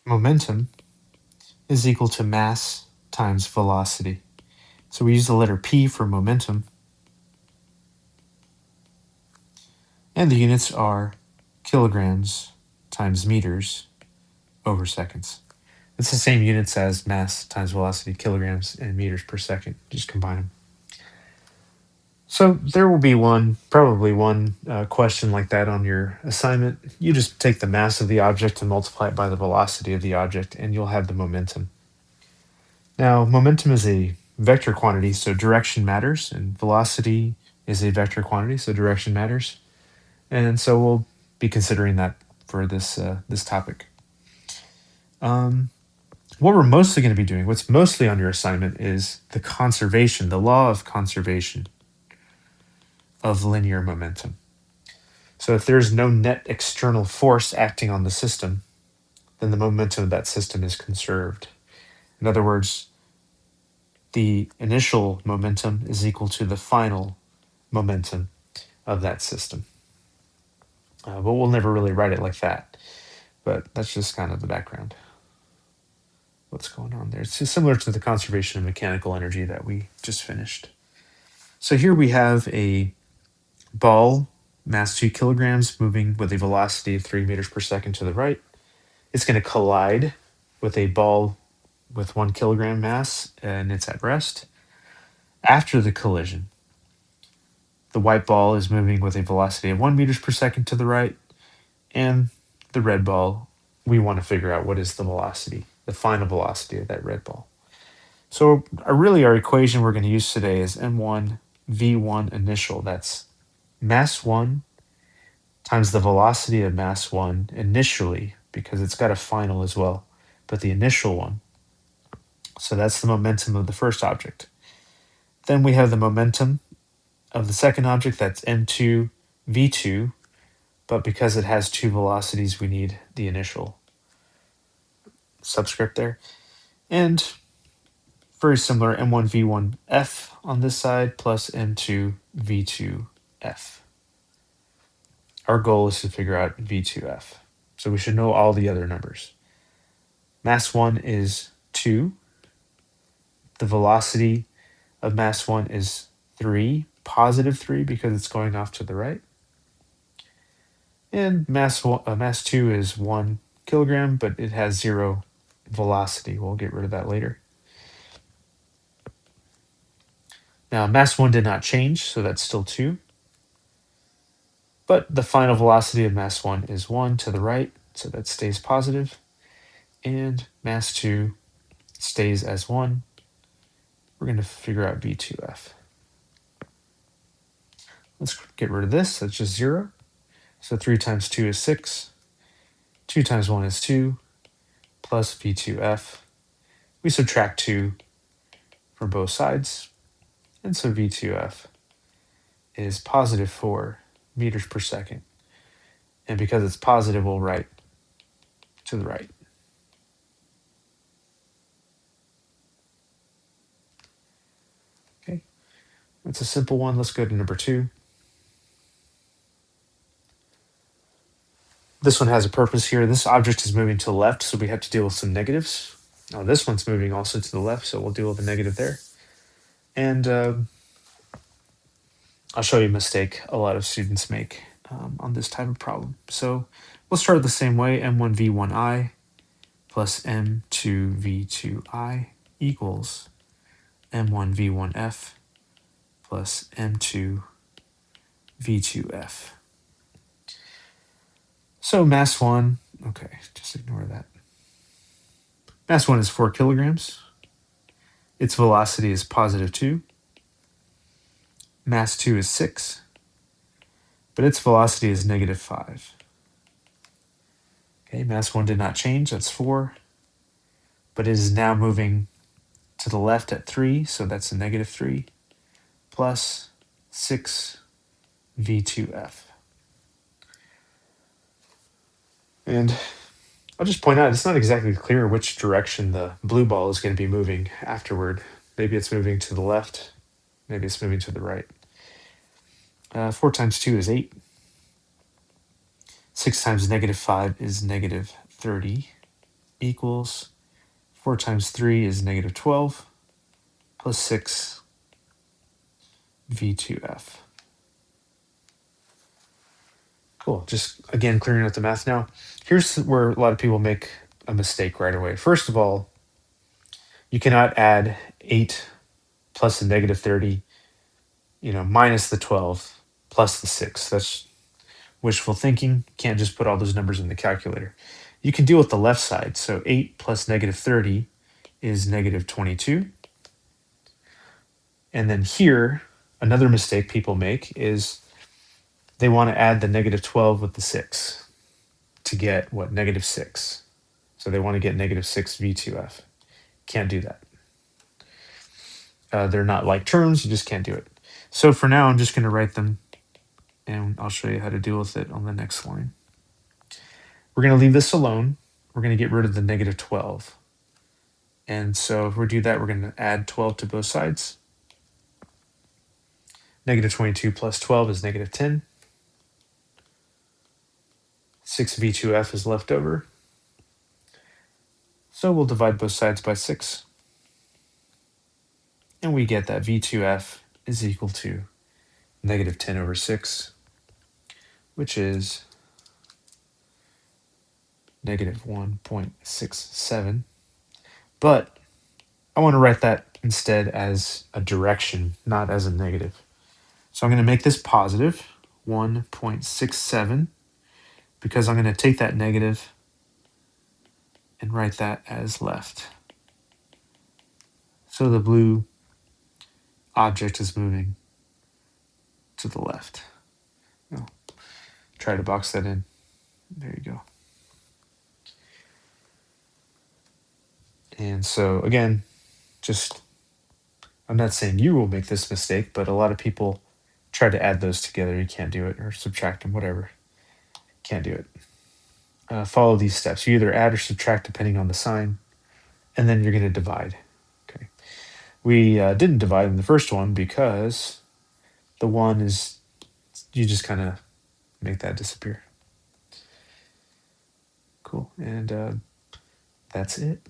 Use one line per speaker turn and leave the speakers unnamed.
momentum is equal to mass times velocity. So we use the letter P for momentum. And the units are kilograms times meters over seconds. It's the same units as mass times velocity, kilograms and meters per second. Just combine them. So there will be probably one question like that on your assignment. You just take the mass of the object and multiply it by the velocity of the object, and you'll have the momentum. Now, momentum is a vector quantity, so direction matters, and velocity is a vector quantity, so direction matters. And so we'll be considering that for this topic. What we're mostly going to be doing, what's mostly on your assignment, is the law of conservation of linear momentum. So if there's no net external force acting on the system, then the momentum of that system is conserved. In other words, the initial momentum is equal to the final momentum of that system. But we'll never really write it like that. But that's just kind of the background. What's going on there? It's similar to the conservation of mechanical energy that we just finished. So here we have a ball, mass 2 kilograms, moving with a velocity of 3 meters per second to the right. It's going to collide with a ball with 1 kilogram mass, and it's at rest. After the collision, the white ball is moving with a velocity of 1 meters per second to the right, and the red ball, we want to figure out what is the velocity, the final velocity of that red ball. So our equation we're going to use today is m1 v1 initial. That's mass 1 times the velocity of mass 1 initially, because it's got a final as well, but the initial one. So that's the momentum of the first object. Then we have the momentum of the second object, that's m2 v2, but because it has two velocities, we need the initial subscript there. And very similar, m1 v1 f on this side plus m2 v2 f. Our goal is to figure out v2f. So we should know all the other numbers. Mass 1 is 2. The velocity of mass 1 is 3, positive 3, because it's going off to the right. And mass 2 is 1 kilogram, but it has 0 velocity. We'll get rid of that later. Now, mass 1 did not change, so that's still 2. But the final velocity of mass 1 is 1 to the right, so that stays positive. And mass 2 stays as 1. We're going to figure out v2f. Let's get rid of this. That's just 0. So 3 times 2 is 6. 2 times 1 is 2, plus v2f. We subtract 2 from both sides. And so v2f is positive 4 meters per second. And because it's positive, we'll write to the right. Okay, that's a simple one. Let's go to number 2. This one has a purpose here. This object is moving to the left, so we have to deal with some negatives. Now this one's moving also to the left, so we'll deal with a negative there. And I'll show you a mistake a lot of students make on this type of problem. So we'll start the same way. m1v1i plus m2v2i equals m1v1f plus m2v2f. So mass 1, okay, just ignore that. Mass 1 is 4 kilograms. Its velocity is positive 2. Mass 2 is 6, but its velocity is negative 5. Okay, mass 1 did not change, that's 4, but it is now moving to the left at 3, so that's a negative 3, plus 6 v2f. And I'll just point out, it's not exactly clear which direction the blue ball is going to be moving afterward. Maybe it's moving to the left, maybe it's moving to the right. 4 times 2 is 8. 6 times negative 5 is negative 30, equals 4 times 3 is negative 12 plus 6 V2F. Cool. Just again, clearing out the math now. Here's where a lot of people make a mistake right away. First of all, you cannot add 8 plus the negative 30, minus the 12 plus the 6. That's wishful thinking. Can't just put all those numbers in the calculator. You can deal with the left side. So 8 plus negative 30 is negative 22. And then here, another mistake people make is they want to add the negative 12 with the 6 to get what? Negative 6. So they want to get negative 6 V2F. Can't do that. They're not like terms. You just can't do it. So for now, I'm just going to write them, and I'll show you how to deal with it on the next line. We're going to leave this alone. We're going to get rid of the negative 12. And so if we do that, we're going to add 12 to both sides. Negative 22 plus 12 is negative 10. 6 V2F is left over. So we'll divide both sides by 6. And we get that V2F is equal to negative 10 over 6, which is negative 1.67. But I want to write that instead as a direction, not as a negative. So I'm going to make this positive, 1.67, because I'm going to take that negative and write that as left. So the blue object is moving to the left. Oh, try to box that in. There you go. And so again, I'm not saying you will make this mistake, but a lot of people try to add those together. You can't do it, or subtract them, whatever. Can't do it. Follow these steps. You either add or subtract depending on the sign, and then you're going to divide. Okay. We didn't divide in the first one because the 1 is, you just kind of make that disappear. Cool. And that's it.